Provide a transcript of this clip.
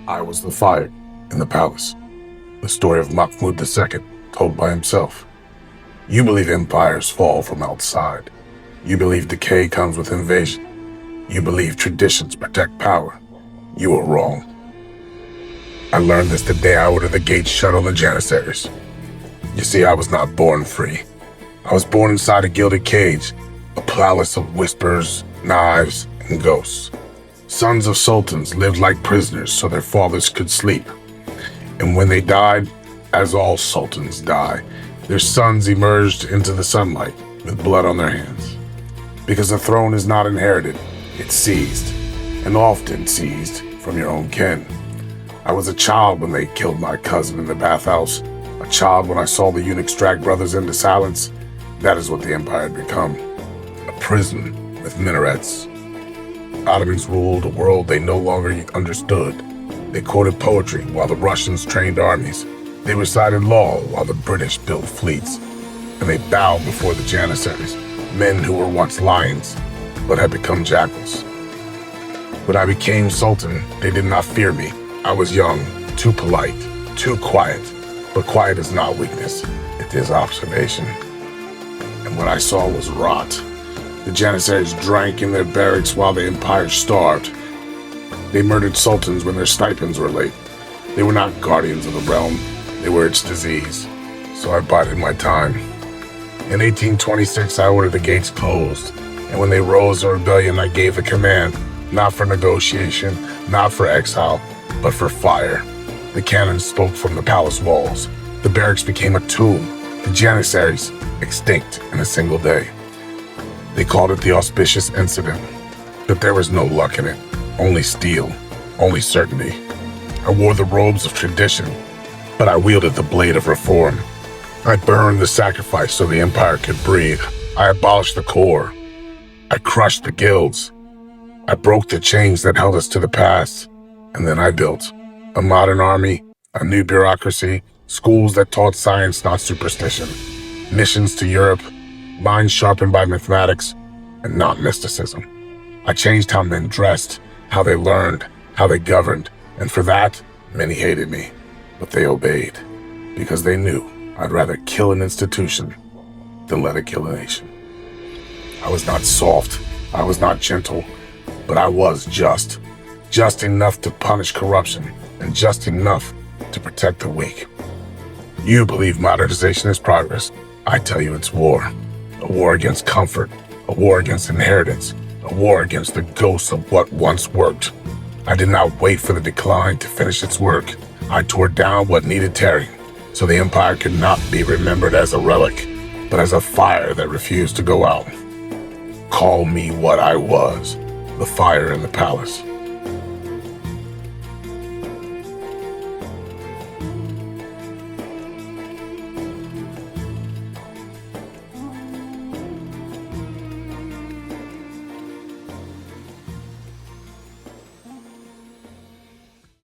I was the fire in the palace. The story of Mahmoud II, told by himself. You believe empires fall from outside. You believe decay comes with invasion. You believe traditions protect power. You are wrong. I learned this the day I ordered the gates shut on the Janissaries. You see, I was not born free. I was born inside a gilded cage, a palace of whispers, knives, and ghosts. Sons of sultans lived like prisoners so their fathers could sleep. And when they died, as all sultans die, their sons emerged into the sunlight with blood on their hands. Because the throne is not inherited, it's seized, and often seized from your own kin. I was a child when they killed my cousin in the bathhouse, a child when I saw the eunuchs drag brothers into silence. That is what the empire had become, a prison with minarets. Ottomans ruled a world they no longer understood. They quoted poetry while the Russians trained armies. They recited law while the British built fleets. And they bowed before the Janissaries, men who were once lions, but had become jackals. When I became sultan, they did not fear me. I was young, too polite, too quiet. But quiet is not weakness, it is observation. And what I saw was rot. The Janissaries drank in their barracks while the empire starved. They murdered sultans when their stipends were late. They were not guardians of the realm, they were its disease. So I bided my time. In 1826, I ordered the gates closed. And when they rose in rebellion, I gave the command, not for negotiation, not for exile, but for fire. The cannons spoke from the palace walls. The barracks became a tomb. The Janissaries extinct in a single day. They called it the auspicious incident. But there was no luck in it. Only steel. Only certainty. I wore the robes of tradition, but I wielded the blade of reform. I burned the sacrifice so the empire could breathe. I abolished the core. I crushed the guilds. I broke the chains that held us to the past. And then I built a modern army, a new bureaucracy, schools that taught science, not superstition, missions to Europe, minds sharpened by mathematics and not mysticism. I changed how men dressed, how they learned, how they governed, and for that, many hated me, but they obeyed, because they knew I'd rather kill an institution than let it kill a nation. I was not soft, I was not gentle, but I was just enough to punish corruption, and just enough to protect the weak. You believe modernization is progress. I tell you it's war. A war against comfort, a war against inheritance, a war against the ghosts of what once worked. I did not wait for the decline to finish its work. I tore down what needed tearing, so the empire could not be remembered as a relic, but as a fire that refused to go out. Call me what I was, the fire in the palace.